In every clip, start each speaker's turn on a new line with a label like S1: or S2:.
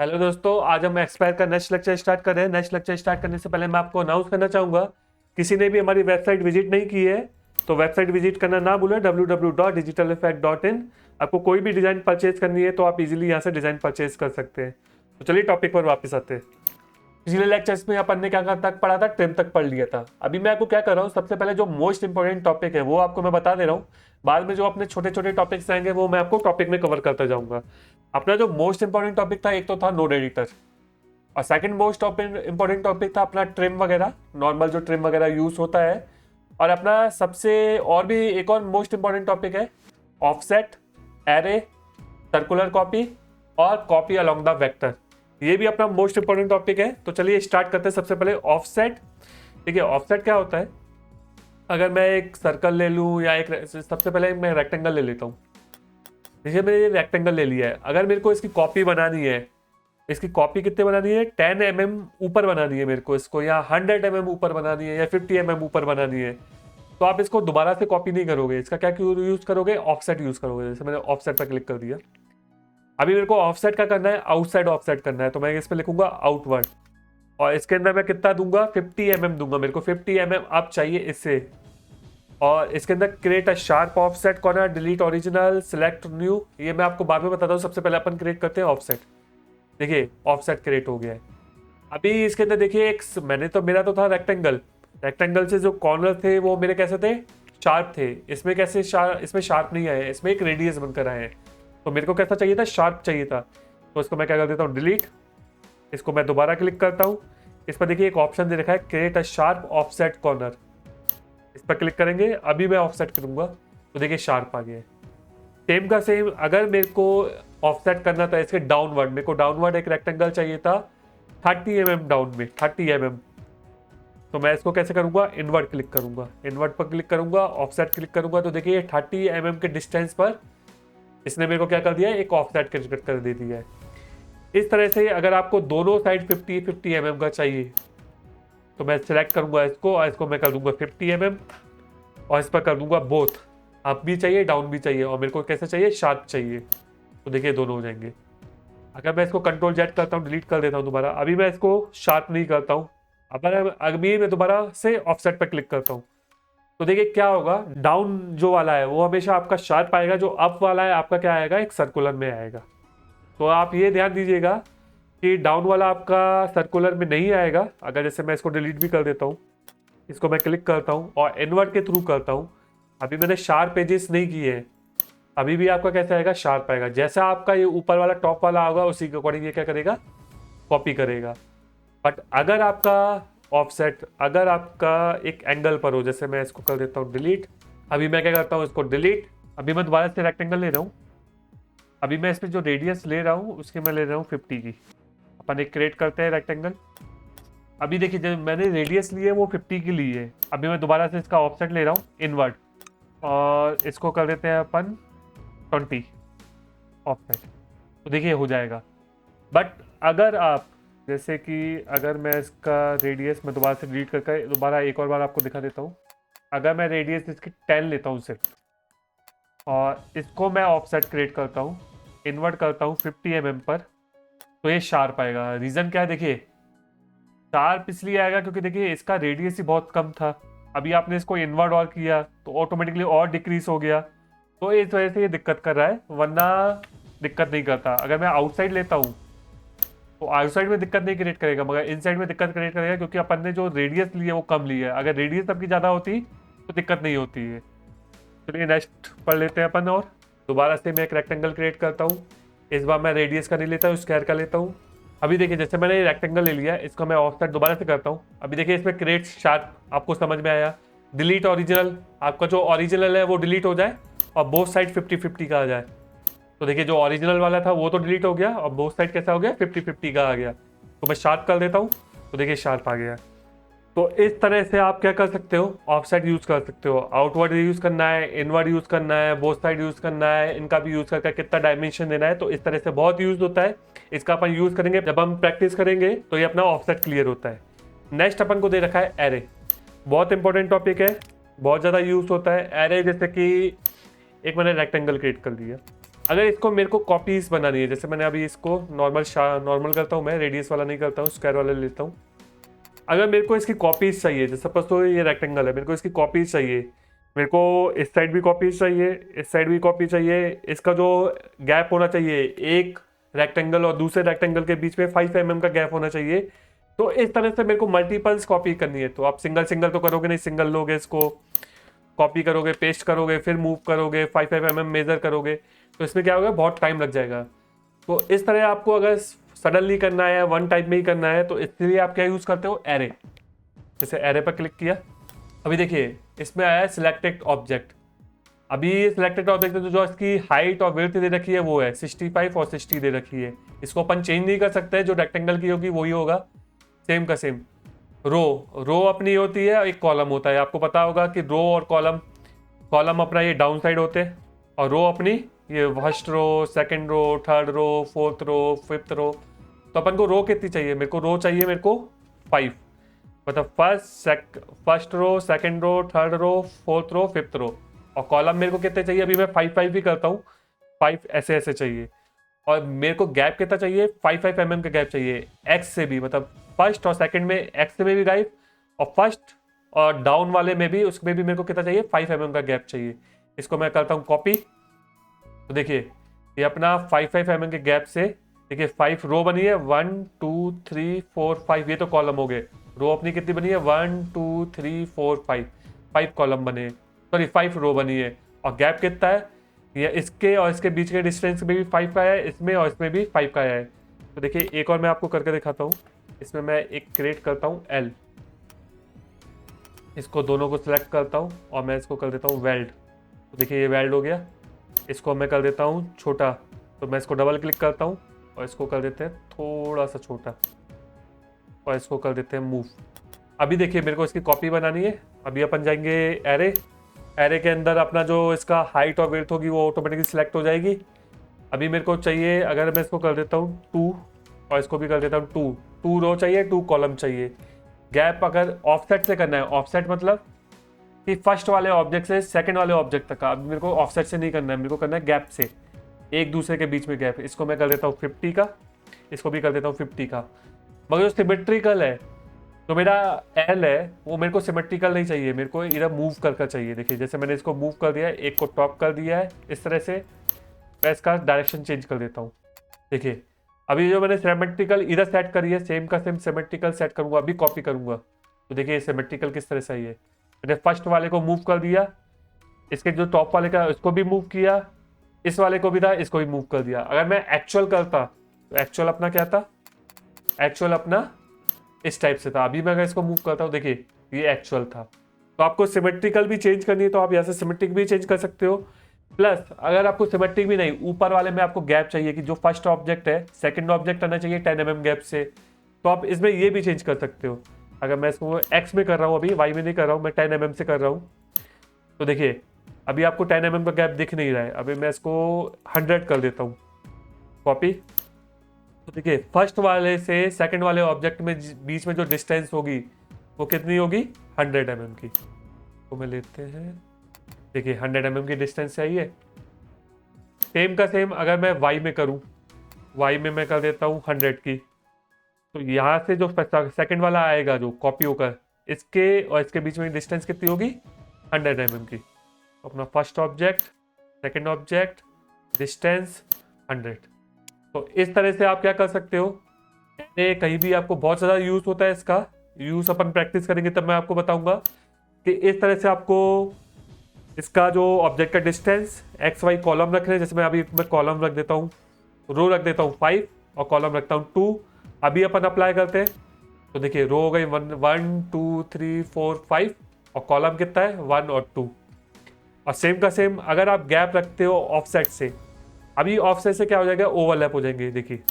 S1: Hello दोस्तों, आज हम एक्सपायर का नेक्स्ट लेक्चर स्टार्ट कर रहे हैं। नेक्स्ट लेक्चर स्टार्ट करने से पहले मैं आपको अनाउंस करना चाहूँगा, किसी ने भी हमारी वेबसाइट विजिट नहीं की है तो वेबसाइट विजिट करना ना भूलें, www.digitaleffect.in। आपको कोई भी डिज़ाइन परचेज करनी है तो आप इजीली यहाँ से डिज़ाइन परचेज कर सकते हैं। तो चलिए टॉपिक पर वापस आते हैं। पिछले लेक्चर्स में अपन ने क्या तक पढ़ा था, ट्रिम तक पढ़ लिया था। अभी मैं आपको क्या कर रहा हूँ, सबसे पहले जो मोस्ट इंपॉर्टेंट टॉपिक है वो आपको मैं बता दे रहा हूँ। बाद में जो अपने छोटे छोटे टॉपिक्स आएंगे वो मैं आपको टॉपिक में कवर करता जाऊंगा। अपना जो मोस्ट इंपॉर्टेंट टॉपिक था, एक तो था नोड एडिटर, और सेकंड मोस्ट इंपॉर्टेंट टॉपिक था अपना ट्रिम वगैरह, नॉर्मल जो ट्रिम वगैरह यूज होता है। और अपना सबसे और भी एक और मोस्ट इंपॉर्टेंट टॉपिक है ऑफसेट, एरे, सर्कुलर कॉपी और कॉपी अलोंग द वेक्टर। ये भी अपना मोस्ट इंपॉर्टेंट टॉपिक है। तो चलिए स्टार्ट करते हैं। सबसे पहले ऑफसेट। देखिए ऑफसेट क्या होता है, अगर मैं एक सर्कल ले लूँ या एक, सबसे पहले मैं रेक्टेंगल ले लेता हूँ। देखिए मैंने ये रेक्टेंगल ले लिया है, अगर मेरे को इसकी कॉपी बनानी है, इसकी कॉपी कितने बनानी है, 10 mm ऊपर बनानी है मेरे को इसको, या 100 mm ऊपर बनानी है, या 50 mm ऊपर बनानी है, तो आप इसको दोबारा से कॉपी नहीं करोगे। इसका क्या यूज करोगे, ऑफसेट यूज करोगे। जैसे मैंने ऑफसेट पर क्लिक कर दिया। अभी मेरे को ऑफसेट का करना है, आउटसाइड ऑफसेट करना है, तो मैं इस पर लिखूंगा आउटवर्ड, और इसके अंदर मैं कितना दूंगा, 50 mm दूंगा। मेरे को 50 mm अप चाहिए इससे। और इसके अंदर create a sharp offset corner, delete original, select new, ये मैं आपको बाद में बताता हूँ। सबसे पहले अपन क्रिएट करते हैं ऑफसेट। देखिए ऑफसेट क्रिएट हो गया है। अभी इसके अंदर देखिए एक, मैंने तो, मेरा तो था रेक्टेंगल, रेक्टेंगल से जो कॉर्नर थे वो मेरे कैसे थे, शार्प थे। इसमें कैसे इसमें शार्प नहीं आए, इसमें एक रेडियस बनकर आए हैं। तो मेरे को कैसा चाहिए था, शार्प चाहिए था। तो इसको मैं क्या कर देता हूँ, डिलीट। इसको मैं दोबारा क्लिक करता हूँ। इस पर देखिए एक ऑप्शन दे रखा है, create a sharp offset corner. इस पर क्लिक करेंगे, अभी मैं ऑफसेट करूंगा तो देखिए शार्प आ गया है। सेम का सेम, अगर मेरे को ऑफसेट करना था इसके डाउनवर्ड, मेरे को डाउनवर्ड एक रेक्टेंगल चाहिए था 30 mm डाउन में, 30 mm। तो मैं इसको कैसे करूंगा, इनवर्ड क्लिक करूंगा, इनवर्ड पर क्लिक करूंगा, ऑफसेट क्लिक करूंगा, तो देखिए 30 mm के डिस्टेंस पर इसने मेरे को क्या कर दिया है, एक ऑफसेट क्रिएट कर दे दिया है। इस तरह से अगर आपको दोनों साइड 50 mm का चाहिए तो मैं सिलेक्ट करूंगा इसको, और इसको मैं कर दूंगा 50 mm, और इस पर कर दूंगा बोथ, अप भी चाहिए डाउन भी चाहिए, और मेरे को कैसे चाहिए, शार्प चाहिए। तो देखिए दोनों हो जाएंगे। अगर मैं इसको कंट्रोल जेड करता हूँ, डिलीट कर देता हूँ दोबारा, अभी मैं इसको शार्प नहीं करता हूँ, अभी मैं दोबारा से ऑफसेट पर क्लिक करता हूँ, तो देखिए क्या होगा, डाउन जो वाला है वो हमेशा आपका शार्प आएगा, जो अप वाला है आपका क्या आएगा, एक सर्कुलर में आएगा। तो आप ये ध्यान दीजिएगा कि डाउन वाला आपका सर्कुलर में नहीं आएगा। अगर जैसे मैं इसको डिलीट भी कर देता हूँ, इसको मैं क्लिक करता हूँ और इनवर्ट के थ्रू करता हूँ, अभी मैंने शार्प एजेस नहीं किए हैं, अभी भी आपका कैसे आएगा, शार्प आएगा। जैसा आपका ये ऊपर वाला टॉप वाला होगा उसी के अकॉर्डिंग ये क्या करेगा, कॉपी करेगा। बट अगर आपका ऑफसेट, अगर आपका एक एंगल पर हो, जैसे मैं इसको कर देता हूँ डिलीट, अभी मैं क्या करता हूँ, इसको डिलीट, अभी मैं दोबारा से रेक्टेंगल ले रहा हूँ, अभी मैं इसमें जो रेडियस ले रहा हूँ उसके मैं ले रहा हूँ 50 की। अपन एक क्रिएट करते हैं रेक्टेंगल। अभी देखिए जब मैंने रेडियस ली है वो 50 की ली है, अभी मैं दोबारा से इसका ऑफसेट ले रहा हूँ इनवर्ट, और इसको कर देते हैं अपन 20 ऑफसेट, तो देखिए हो जाएगा। बट अगर आप, जैसे कि अगर मैं इसका रेडियस, मैं दोबारा से डिलीट करके दोबारा एक और बार आपको दिखा देता हूँ, अगर मैं रेडियस इसकी 10 लेता हूँ सिर्फ, और इसको मैं ऑफसेट क्रिएट करता हूँ, इन्वर्ट करता हूँ 50 mm पर, तो ये शार्प आएगा। रीज़न क्या है, देखिए शार्प इसलिए आएगा क्योंकि देखिए इसका रेडियस ही बहुत कम था, अभी आपने इसको इन्वर्ट और किया तो ऑटोमेटिकली और डिक्रीज हो गया, तो इस वजह से ये दिक्कत कर रहा है, वरना दिक्कत नहीं करता। अगर मैं आउटसाइड लेता हूँ तो आउटसाइड में दिक्कत नहीं क्रिएट करेगा, मगर इनसाइड में दिक्कत क्रिएट करेगा, क्योंकि अपन ने जो रेडियस ली है वो कम ली है। अगर रेडियस आपकी ज़्यादा होती तो दिक्कत नहीं होती है। चलिए नेक्स्ट पढ़ लेते हैं अपन, और दोबारा से मैं एक रेक्टेंगल क्रिएट करता हूँ। इस बार मैं रेडियस का नहीं लेता हूँ, स्क्वायर का लेता हूँ। अभी देखिए जैसे मैंने रेक्टेंगल ले लिया, इसको मैं ऑफसेट दोबारा से करता हूँ। अभी देखिए इसमें क्रिएट शार्प आपको समझ में आया, डिलीट ओरिजिनल, आपका जो ओरिजिनल है वो डिलीट हो जाए और बोथ साइड 50-50 का आ जाए। तो देखिए जो ओरिजिनल वाला था वो तो डिलीट हो गया, और बोथ साइड कैसा हो गया, 50-50 का आ गया। तो मैं शार्प कर देता हूँ, तो देखिए शार्प आ गया। तो इस तरह से आप क्या कर सकते हो, ऑफसेट यूज कर सकते हो। आउटवर्ड यूज करना है, इनवर्ड यूज करना है, बोथ साइड यूज करना है, इनका भी यूज करके कितना डायमेंशन देना है, तो इस तरह से बहुत यूज होता है। इसका अपन यूज करेंगे, जब हम प्रैक्टिस करेंगे तो ये अपना ऑफसेट क्लियर होता है। नेक्स्ट अपन को दे रखा है एरे, बहुत इंपॉर्टेंट टॉपिक है, बहुत ज़्यादा यूज होता है एरे। जैसे कि एक मैंने रेक्टेंगल क्रिएट कर दिया, अगर इसको मेरे को कॉपीज बनानी है, जैसे मैंने अभी इसको नॉर्मल करता हूँ, मैं रेडियस वाला नहीं करता हूँ, स्क्वायर वाला लेता हूँ। अगर मेरे को इसकी कॉपीज चाहिए, जैसे सपोज तो ये रेक्टेंगल है, मेरे को इसकी कॉपीज चाहिए, मेरे को इस साइड भी कॉपीज चाहिए, इस साइड भी कॉपी चाहिए, इसका जो गैप होना चाहिए एक रेक्टेंगल और दूसरे रेक्टेंगल के बीच में 5 mm का गैप होना चाहिए। तो इस तरह से मेरे को मल्टीपल्स कॉपी करनी है। तो आप सिंगल सिंगल तो करोगे नहीं, सिंगल लोगे, इसको कॉपी करोगे, पेस्ट करोगे, फिर मूव करोगे, 5 mm मेजर करोगे, तो इसमें क्या होगा, बहुत टाइम लग जाएगा। तो इस तरह आपको अगर सडनली करना है, वन टाइम में ही करना है, तो इसलिए आप क्या यूज़ करते हो, एरे। जैसे एरे पर क्लिक किया, अभी देखिए इसमें आया है सिलेक्टेड ऑब्जेक्ट। अभी सिलेक्टेड ऑब्जेक्ट में जो इसकी हाइट और विड्थ दे रखी है वो है 65 और 60 दे रखी है। इसको अपन चेंज नहीं कर सकते, जो रेक्टेंगल की होगी वही होगा, सेम का सेम। रो अपनी होती है, एक कॉलम होता है। आपको पता होगा कि रो और कॉलम अपना ये डाउन साइड होते हैं, और रो अपनी ये first row, second row, third row, fourth row, fifth row. तो अपन को रो कितनी चाहिए, मेरे को रो चाहिए मेरे को 5, मतलब first row, second row, third row, fourth row, fifth row. और कॉलम मेरे को कितने चाहिए, अभी मैं 5 भी करता हूँ, 5 ऐसे ऐसे चाहिए। और मेरे को गैप कितना चाहिए, 5 mm का गैप चाहिए, एक्स से भी, मतलब फर्स्ट और सेकंड में एक्स में भी गैप, और फर्स्ट और डाउन वाले में भी, उसमें भी मेरे को कितना चाहिए, 5 mm का गैप चाहिए। इसको मैं करता हूँ कॉपी। तो देखिए ये अपना 5 mm के गैप से, देखिए 5 रो बनी है, 1 2 3 4 5, ये तो कॉलम हो गए। रो अपनी कितनी बनी है, 1 2 3 4 5 कॉलम बने, सॉरी 5 रो बनी है। और गैप कितना है, ये इसके और इसके बीच के डिस्टेंस में भी 5 का आया है, इसमें और इसमें भी 5 का आया है। तो देखिए एक और मैं आपको करके दिखाता हूँ। इसमें मैं एक क्रिएट करता हूँ एल, इसको दोनों को सिलेक्ट करता हूँ और मैं इसको कर देता हूँ वेल्ड। तो देखिए ये वेल्ड हो गया। इसको मैं कर देता हूँ छोटा, तो मैं इसको डबल क्लिक करता हूँ और इसको कर देते हैं थोड़ा सा छोटा, और इसको कर देते हैं मूव। अभी देखिए मेरे को इसकी कॉपी बनानी है। अभी अपन जाएंगे एरे के अंदर, अपना जो इसका हाइट और विड्थ होगी वो ऑटोमेटिकली सिलेक्ट हो जाएगी। अभी मेरे को चाहिए, अगर मैं इसको कर देता हूँ 2 और इसको भी कर देता हूँ 2 रो चाहिए, 2 कॉलम चाहिए। गैप अगर ऑफसेट से करना है, ऑफसेट मतलब कि फर्स्ट वाले ऑब्जेक्ट से सेकंड वाले ऑब्जेक्ट तक का, अब मेरे को ऑफसेट से नहीं करना है, मेरे को करना है गैप से, एक दूसरे के बीच में गैप। इसको मैं कर देता हूँ 50 का, इसको भी कर देता हूँ 50 का। मगर जो सिमेट्रिकल है, तो मेरा एल है वो मेरे को सिमेट्रिकल नहीं चाहिए, मेरे को इधर मूव कर चाहिए। देखिए जैसे मैंने इसको मूव कर दिया है, एक को टॉप कर दिया है, इस तरह से मैं इसका डायरेक्शन चेंज कर देता हूँ। देखिए अभी जो मैंने सिमेट्रिकल इधर सेट करी है, सेम का सेम सिमेट्रिकल सेट करूँगा, अभी कॉपी करूँगा। तो देखिए सिमेट्रिकल किस तरह से है, मैंने फर्स्ट वाले को मूव कर दिया, इसके जो टॉप वाले का इसको भी मूव किया, इस वाले को भी था, इसको भी मूव कर दिया। अगर मैं एक्चुअल करता तो एक्चुअल अपना क्या था, एक्चुअल अपना इस टाइप से था। अभी मैं अगर इसको मूव करता हूँ, देखिए ये एक्चुअल था। तो आपको सिमेट्रिकल भी चेंज करनी है तो आप यहाँ से सिमेट्रिक भी चेंज कर सकते हो। प्लस अगर आपको सिमेट्रिक भी नहीं, ऊपर वाले में आपको गैप चाहिए कि जो फर्स्ट ऑब्जेक्ट है सेकंड ऑब्जेक्ट आना चाहिए 10 mm गैप से, तो आप इसमें ये भी चेंज कर सकते हो। अगर मैं इसको एक्स में कर रहा हूँ, अभी वाई में नहीं कर रहा हूँ, मैं 10 mm से कर रहा हूँ, तो देखिए अभी आपको 10 mm का गैप दिख नहीं रहा है। अभी मैं इसको 100 कर देता हूँ, कॉपी। तो देखिए फर्स्ट वाले से सेकंड वाले ऑब्जेक्ट में बीच में जो डिस्टेंस होगी वो कितनी होगी, 100 mm की। तो मैं लेते हैं, देखिए 100 mm की डिस्टेंस चाहिए। सेम का सेम अगर मैं वाई में करूं, वाई में मैं कर देता हूं 100 की, तो यहाँ से जो सेकंड वाला आएगा जो कॉपी होकर, इसके और इसके बीच में डिस्टेंस कितनी होगी, 100 mm की। तो अपना first object, second object, distance 100। तो इस तरह से आप क्या कर सकते हो, कहीं भी आपको बहुत ज़्यादा यूज़ होता है इसका, यूज़ अपन प्रैक्टिस करेंगे तब मैं आपको बताऊंगा कि इस तरह से आपको इसका जो ऑब्जेक्ट का डिस्टेंस एक्स वाई कॉलम रखने, जैसे मैं अभी मैं कॉलम रख देता हूँ, रो रख देता हूँ 5 और कॉलम रखता हूँ 2। अभी अपन अप्लाई करते हैं, तो देखिए रो हो गई 1 2 3 4 5 और कॉलम कितना है 1 और 2। और सेम का सेम अगर आप गैप रखते हो ऑफसेट से, अभी ऑफसेट से क्या हो जाएगा, ओवरलैप हो जाएंगे। देखिए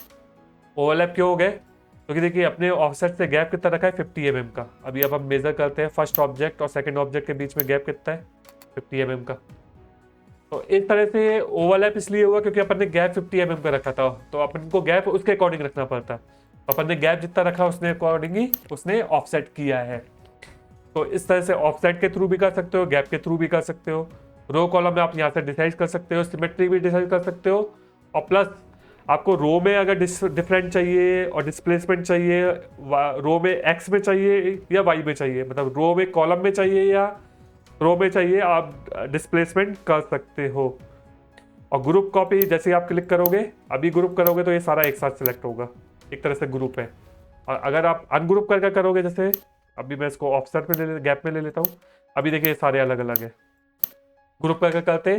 S1: ओवरलैप क्यों हो गए, क्योंकि देखिए अपने ऑफसेट से गैप कितना रखा है 50 mm का। अभी अब हम मेजर करते हैं फर्स्ट ऑब्जेक्ट और सेकंड ऑब्जेक्ट के बीच में गैप कितना है, 50 mm का। तो इस तरह से ओवरलैप इसलिए हुआ क्योंकि अपन ने गैप 50 mm का रखा था, तो अपन को गैप उसके अकॉर्डिंग रखना पड़ता। तो अपन ने गैप जितना रखा उसने अकॉर्डिंग ही उसने ऑफसेट किया है। तो इस तरह से ऑफसेट के थ्रू भी कर सकते हो, गैप के थ्रू भी कर सकते हो। रो कॉलम में आप यहाँ से डिसाइड कर सकते हो, सिमेट्री भी डिसाइड कर सकते हो, और प्लस आपको रो में अगर डिफरेंट चाहिए और डिस्प्लेसमेंट चाहिए, रो में एक्स में चाहिए या वाई में चाहिए, मतलब रो में कॉलम में चाहिए या रो में चाहिए, आप डिस्प्लेसमेंट कर सकते हो। और ग्रुप कॉपी जैसे ही आप क्लिक करोगे, अभी ग्रुप करोगे तो ये सारा एक साथ सिलेक्ट होगा, एक तरह से ग्रुप है। और अगर आप अनग्रुप करके करोगे, जैसे अभी मैं इसको ऑफसेट में गैप में ले लेता हूँ, अभी देखिए सारे अलग अलग है। ग्रुप करके करते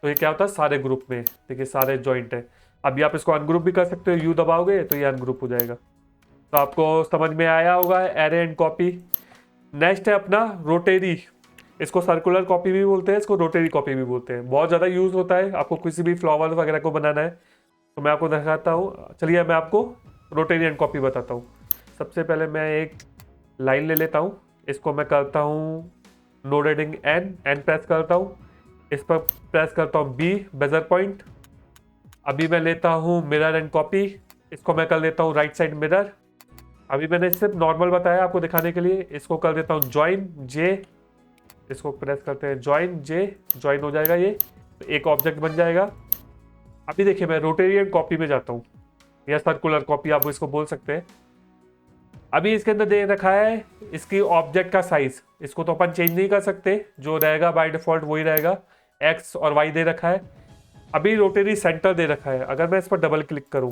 S1: तो ये क्या होता है, सारे ग्रुप में देखिए सारे जॉइंट है। अभी आप इसको अनग्रुप भी कर सकते हो, यू दबाओगे तो ये अनग्रुप हो जाएगा। तो आपको समझ में आया होगा एरे एंड कॉपी। नेक्स्ट है अपना रोटेरी, इसको सर्कुलर कॉपी भी बोलते हैं, इसको रोटेरी कॉपी भी बोलते हैं। बहुत ज़्यादा यूज़ होता है, आपको किसी भी फ्लावर वगैरह को बनाना है तो मैं आपको दिखाता हूँ। चलिए मैं आपको रोटेरी एंड कॉपी बताता हूँ। सबसे पहले मैं एक लाइन ले लेता हूँ, इसको मैं करता हूँ नो रेडिंग एन प्रेस करता हूँ, इस पर प्रेस करता हूँ बी बेजर पॉइंट। अभी मैं लेता हूँ मिरर एंड कॉपी, इसको मैं कर लेता हूँ राइट साइड मिरर। अभी मैंने सिर्फ नॉर्मल बताया आपको दिखाने के लिए, इसको कर देता हूँ ज्वाइन जे, इसको प्रेस करते हैं ज्वाइन जे, ज्वाइन हो जाएगा ये, तो एक ऑब्जेक्ट बन जाएगा। अभी देखिए मैं रोटेरी एंड कॉपी में जाता हूँ, या सर्कुलर कॉपी आप इसको बोल सकते हैं। अभी इसके अंदर दे रखा है इसकी ऑब्जेक्ट का साइज, इसको तो अपन चेंज नहीं कर सकते, जो रहेगा बाय डिफॉल्ट वही रहेगा, एक्स और वाई दे रखा है। अभी रोटेरी सेंटर दे रखा है, अगर मैं इस पर डबल क्लिक करूं,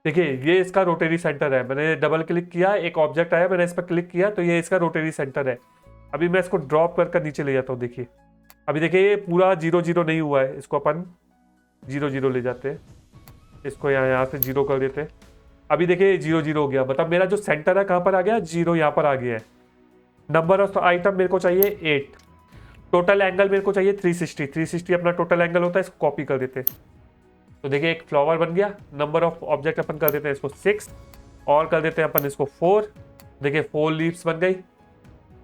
S1: देखिए ये इसका रोटेरी सेंटर है। मैंने डबल क्लिक किया, एक ऑब्जेक्ट आया, मैंने इस पर क्लिक किया तो ये इसका रोटेरी सेंटर है। अभी मैं इसको ड्रॉप कर नीचे ले जाता हूँ, देखिए अभी देखिए ये पूरा 0 0 नहीं हुआ है, इसको अपन 0 0 ले जाते हैं, इसको यहाँ से 0 कर देते हैं। अभी देखिए 0 0 हो गया, मतलब मेरा जो सेंटर है कहाँ पर आ गया, 0 यहाँ पर आ गया है। नंबर ऑफ आइटम मेरे को चाहिए 8, टोटल एंगल मेरे को चाहिए 360 अपना टोटल एंगल होता है, इसको कॉपी कर देते हैं। तो देखिए एक फ्लावर बन गया। नंबर ऑफ ऑब्जेक्ट अपन कर देते हैं इसको 6 और कर देते हैं अपन इसको 4, देखिए 4 लीव्स बन गई।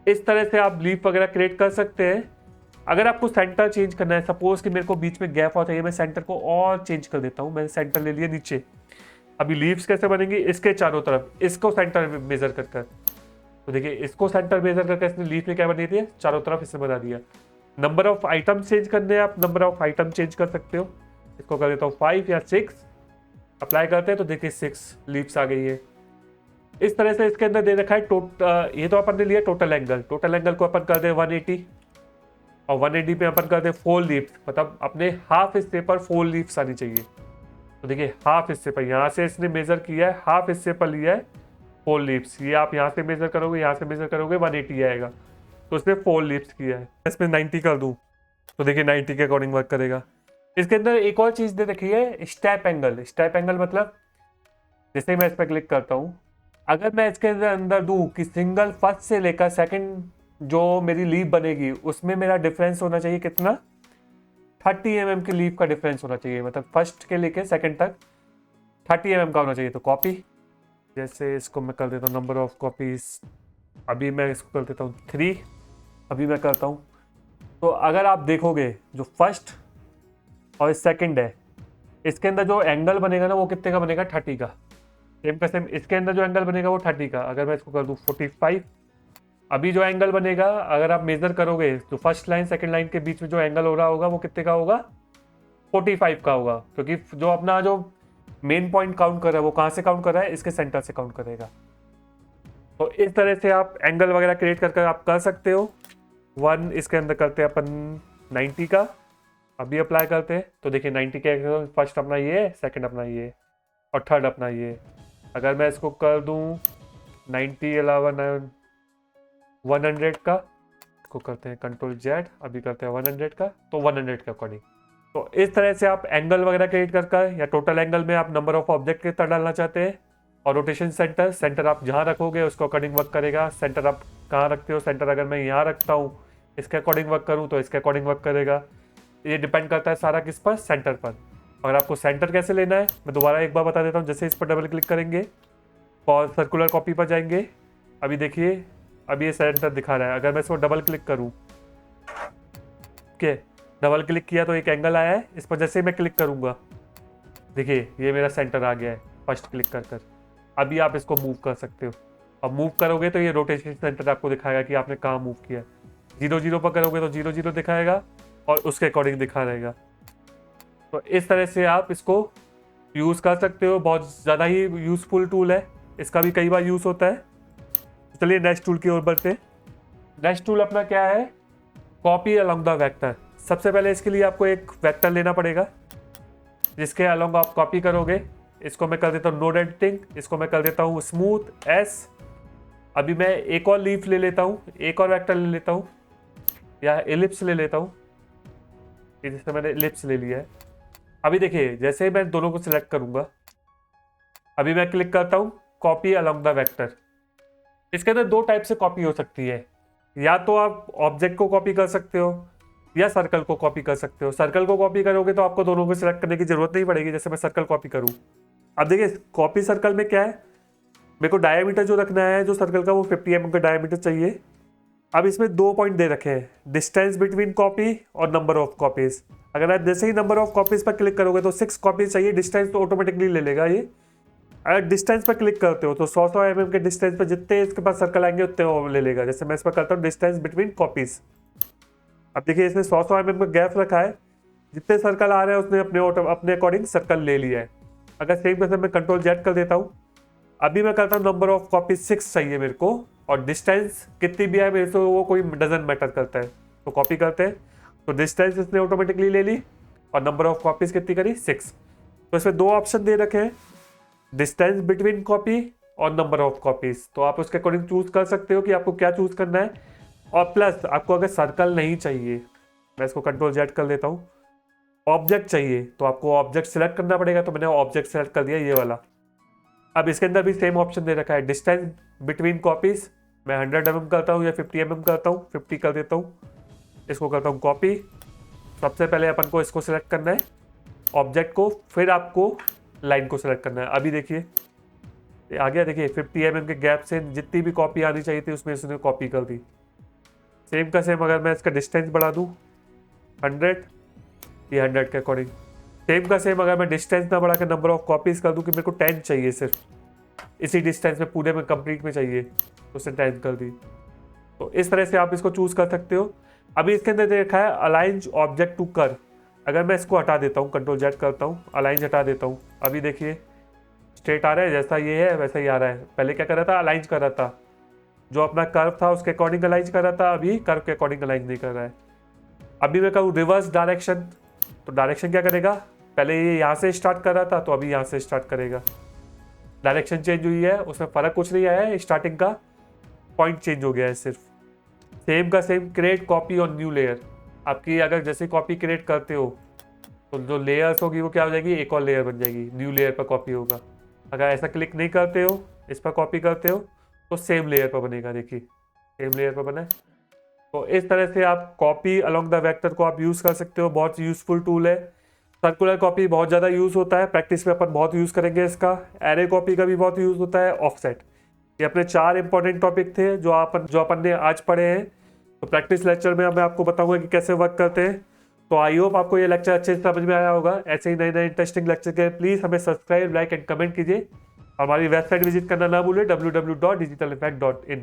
S1: इस तरह से आप लीफ वगैरह क्रिएट कर सकते हैं। अगर आपको सेंटर चेंज करना है, सपोज कि मेरे को बीच में गैप और चाहिए, मैं सेंटर को और चेंज कर देता हूँ, मैंने सेंटर ले लिया नीचे। अभी लीव्स कैसे बनेंगी, इसके चारों तरफ इसको सेंटर मेजर कर तो देखिए इसको सेंटर मेजर करके इसने लीफ में क्या बनी थी, चारों तरफ इसने बना दिया। नंबर ऑफ आइटम चेंज करने हैं, आप नंबर ऑफ आइटम चेंज कर सकते हो, इसको कर देता हूँ 5 या 6, अप्लाई करते हैं तो देखिए 6 लीव्स आ गई है। इस तरह से इसके अंदर दे रखा है ये तो अपन ने लिया टोटल एंगल, टोटल एंगल को अपन कर दे 180 और 180 पे अपन कर दे 4 लीव्स, मतलब अपने हाफ हिस्से पर 4 लीव्स आनी चाहिए। तो देखिए हाफ हिस्से पर यहाँ से इसने मेजर किया है, हाफ हिस्से पर लिया है 4 लीव्स। ये आप यहाँ से मेजर करोगे, यहाँ से मेजर करोगे 180 आएगा, तो इसने 4 लीव्स किया है। इसमें 90 कर दूँ तो देखिए 90 के अकॉर्डिंग वर्क करेगा। इसके अंदर एक और चीज़ दे रखी है स्टेप एंगल। स्टेप एंगल मतलब जैसे मैं इस पर क्लिक करता हूँ, अगर मैं इसके अंदर दूँ कि सिंगल फर्स्ट से लेकर सेकंड जो मेरी लीव बनेगी उसमें मेरा डिफरेंस होना चाहिए कितना, 30 mm की लीव का डिफरेंस होना चाहिए, मतलब फर्स्ट के लेके सेकंड तक 30 mm का होना चाहिए। तो कॉपी, जैसे इसको मैं कर देता हूँ नंबर ऑफ कॉपीज, अभी मैं इसको कर देता हूँ 3, अभी मैं करता हूँ। तो अगर आप देखोगे जो फर्स्ट और सेकंड है, इसके अंदर जो एंगल बनेगा ना वो कितने का बनेगा, 30 का। सेम का सेम इसके अंदर जो एंगल बनेगा वो 30 का। अगर मैं इसको कर दूँ 45, अभी जो एंगल बनेगा अगर आप मेजर करोगे तो फर्स्ट लाइन सेकंड लाइन के बीच में जो एंगल हो रहा होगा वो कितने का होगा, 45 का होगा, क्योंकि जो अपना जो मेन पॉइंट काउंट कर रहा है वो कहाँ से काउंट कर रहा है, इसके सेंटर से काउंट करेगा। तो इस तरह से आप एंगल वगैरह क्रिएट करके आप कर सकते हो। 1 इसके अंदर करते हैं अपन 90 का, अभी अप्लाई करते हैं तो देखिए 90 के फर्स्ट अपना ये, सेकंड अपना ये और थर्ड अपना ये। अगर मैं इसको कर दूं 90 अलावा 100 का, इसको करते हैं कंट्रोल जेड, अभी करते हैं 100 का, तो 100 के अकॉर्डिंग। तो इस तरह से आप एंगल वगैरह क्रिएट करके, या टोटल एंगल में आप नंबर ऑफ ऑब्जेक्ट कितना डालना चाहते हैं, और रोटेशन सेंटर आप जहाँ रखोगे उसको अकॉर्डिंग वर्क करेगा। सेंटर आप कहाँ रखते हो, सेंटर अगर मैं यहाँ रखता हूँ इसके अकॉर्डिंग वर्क करूँ तो इसके अकॉर्डिंग वर्क करेगा। ये डिपेंड करता है सारा किस पर, सेंटर पर। अगर आपको सेंटर कैसे लेना है मैं दोबारा एक बार बता देता हूँ। जैसे इस पर डबल क्लिक करेंगे और सर्कुलर कॉपी पर जाएंगे, अभी देखिए अभी ये सेंटर दिखा रहा है। अगर मैं इसको डबल क्लिक करूँ, ओके डबल क्लिक किया तो एक एंगल आया है, इस पर जैसे ही मैं क्लिक करूँगा देखिए ये मेरा सेंटर आ गया है फर्स्ट क्लिक कर। अभी आप इसको मूव कर सकते हो, अब मूव करोगे तो ये रोटेशन सेंटर आपको दिखाएगा कि आपने कहाँ मूव किया। 0 0 पर करोगे तो 0 0 दिखाएगा और उसके अकॉर्डिंग दिखा रहेगा। तो इस तरह से आप इसको यूज़ कर सकते हो, बहुत ज़्यादा ही यूज़फुल टूल है, इसका भी कई बार यूज़ होता है। चलिए नेक्स्ट टूल की ओर बढ़ते हैं। नेक्स्ट टूल अपना क्या है, कॉपी अलोंग द वेक्टर। सबसे पहले इसके लिए आपको एक वेक्टर लेना पड़ेगा जिसके अलोंग आप कॉपी करोगे। इसको मैं कर देता हूँ नोड एडिटिंग, इसको मैं कर देता हूँ स्मूथ एस। अभी मैं एक और लीफ ले लेता हूँ, एक और वेक्टर ले लेता हूँ, या एलिप्स ले लेता हूँ, जैसे मैंने एलिप्स ले लिया है। अभी देखिए जैसे मैं दोनों को सिलेक्ट करूंगा, अभी मैं क्लिक करता हूँ कॉपी अलोंग द वेक्टर। इसके अंदर दो टाइप से कॉपी हो सकती है, या तो आप ऑब्जेक्ट को कॉपी कर सकते हो या सर्कल को कॉपी कर सकते हो। सर्कल को कॉपी करोगे तो आपको दोनों को सिलेक्ट करने की जरूरत नहीं पड़ेगी। जैसे मैं सर्कल कॉपी करूँ, अब देखिए कॉपी सर्कल में क्या है, मेरे को डायमीटर जो रखना है जो सर्कल का वो 50 mm का डायमीटर चाहिए। अब इसमें 2 पॉइंट दे रखे हैं, डिस्टेंस बिटवीन कॉपी और नंबर ऑफ कॉपीज। अगर आप जैसे ही नंबर ऑफ कॉपीज पर क्लिक करोगे तो 6 कॉपीज चाहिए, डिस्टेंस तो ऑटोमेटिकली ले लेगा ये। अगर डिस्टेंस पर क्लिक करते हो तो 100 mm के डिस्टेंस पर जितने इसके पास सर्कल आएंगे उतने वो ले लेगा। जैसे मैं इस पर करता हूँ डिस्टेंस बिटवीन कॉपीज। अब देखिए इसने 100 mm का गैप रखा है, जितने सर्कल आ रहे हैं उसने अपने अकॉर्डिंग सर्कल ले लिया है। अगर सेम वैसे मैं कंट्रोल जेड कर देता हूँ, अभी मैं करता हूँ नंबर ऑफ कॉपीज 6 चाहिए मेरे को, और डिस्टेंस कितनी भी है मेरे से वो कोई डजन मैटर करता है। तो कॉपी करते हैं तो डिस्टेंस इसने ऑटोमेटिकली ले ली और नंबर ऑफ कॉपीज कितनी करी 6। तो इसमें 2 ऑप्शन दे रखे हैं, डिस्टेंस बिटवीन कॉपी और नंबर ऑफ कॉपीज। तो आप उसके अकॉर्डिंग चूज कर सकते हो कि आपको क्या चूज करना है। और प्लस आपको अगर सर्कल नहीं चाहिए, मैं इसको कंट्रोल जेड कर लेता हूँ, ऑब्जेक्ट चाहिए तो आपको ऑब्जेक्ट सेलेक्ट करना पड़ेगा। तो मैंने ऑब्जेक्ट सेलेक्ट कर दिया ये वाला। अब इसके अंदर भी सेम ऑप्शन दे रखा है, डिस्टेंस बिटवीन कॉपीज मैं 100 mm करता हूँ या 50 mm करता हूँ, 50 कर देता हूँ। इसको करता हूँ कॉपी। सबसे पहले अपन को इसको सिलेक्ट करना है ऑब्जेक्ट को, फिर आपको लाइन को सिलेक्ट करना है। अभी देखिए ये आ गया, देखिए 50 mm के गैप से जितनी भी कॉपी आनी चाहिए थी उसमें इसने कॉपी कर दी। सेम का सेम अगर मैं इसका डिस्टेंस बढ़ा दूँ 100, ये 100 के अकॉर्डिंग। सेम का सेम अगर मैं डिस्टेंस ना बढ़ा के नंबर ऑफ कॉपीज कर दूं कि मेरे को 10 चाहिए, सिर्फ इसी डिस्टेंस में पूरे में कंप्लीट में चाहिए, तो उसने 10 कर दी। तो इस तरह से आप इसको चूज कर सकते हो। अभी इसके अंदर देखा है अलाइन ऑब्जेक्ट टू कर। अगर मैं इसको हटा देता हूँ, कंट्रोल जेड करता हूँ, अलाइन हटा देता हूँ, अभी देखिए स्ट्रेट आ रहा है, जैसा ये है वैसा ही आ रहा है। पहले क्या कर रहा था, अलाइन कर रहा था, जो अपना कर्व था उसके अकॉर्डिंग अलाइन कर रहा था, अभी कर्व के अकॉर्डिंग अलाइन नहीं कर रहा है। अभी मैं कहूँ रिवर्स डायरेक्शन, तो डायरेक्शन क्या करेगा, पहले ये यहाँ से स्टार्ट कर रहा था तो अभी यहाँ से स्टार्ट करेगा। डायरेक्शन चेंज हुई है, उसमें फ़र्क कुछ नहीं आया है, स्टार्टिंग का पॉइंट चेंज हो गया है सिर्फ। सेम का सेम क्रिएट कॉपी और न्यू लेयर। आपकी अगर जैसे कॉपी क्रिएट करते हो तो जो लेयर्स होगी वो क्या हो जाएगी, एक और लेयर बन जाएगी, न्यू लेयर पर कॉपी होगा। अगर ऐसा क्लिक नहीं करते हो, इस पर कॉपी करते हो तो सेम लेयर पर बनेगा। देखिए सेम लेयर पर बना है। तो इस तरह से आप कॉपी अलोंग द वेक्टर को आप यूज़ कर सकते हो, बहुत यूज़फुल टूल है। सर्कुलर कॉपी बहुत ज़्यादा यूज़ होता है, प्रैक्टिस में अपन बहुत यूज़ करेंगे इसका। एरे कॉपी का भी बहुत यूज़ होता है, ऑफसेट। ये अपने 4 इंपॉर्टेंट टॉपिक थे जो अपन ने आज पढ़े हैं। तो प्रैक्टिस लेक्चर में मैं आपको बताऊंगा कि कैसे वर्क करते हैं। तो आई होप आपको ये लेक्चर अच्छे से समझ में आया होगा। ऐसे ही नए नए इंटरेस्टिंग लेक्चर के प्लीज़ हमें सब्सक्राइब, लाइक एंड कमेंट कीजिए। हमारी वेबसाइट विजिट करना ना भूलें www.digitaleffect.in।